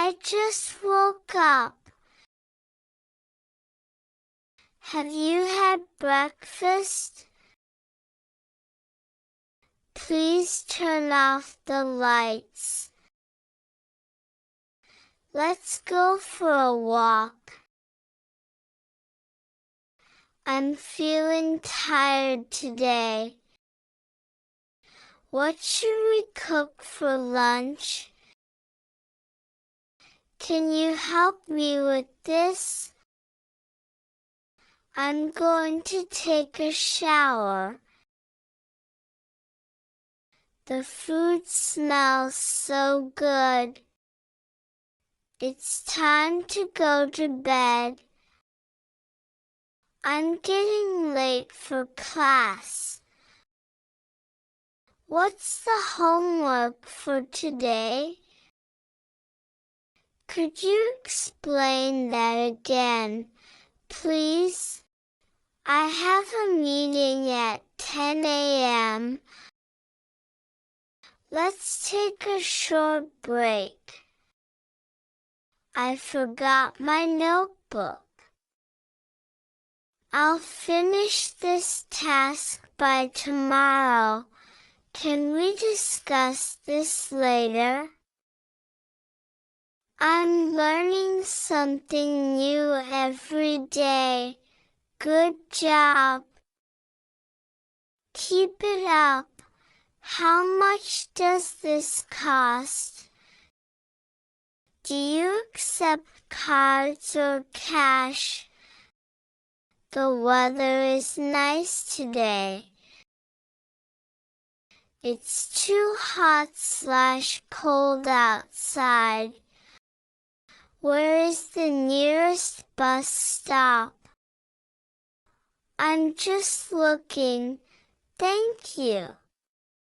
I just woke up. Have you had breakfast? Please turn off the lights. Let's go for a walk. I'm feeling tired today. What should we cook for lunch? Can you help me with this? I'm going to take a shower. The food smells so good. It's time to go to bed. I'm getting late for class. What's the homework for today? Could you explain that again, please? I have a meeting at 10 a.m. Let's take a short break. I forgot my notebook. I'll finish this task by tomorrow. Can we discuss this later? I'm learning something new every day. Good job. Keep it up. How much does this cost? Do you accept cards or cash? The weather is nice today. It's too hot/cold outside. Where is the nearest bus stop? I'm just looking. Thank you.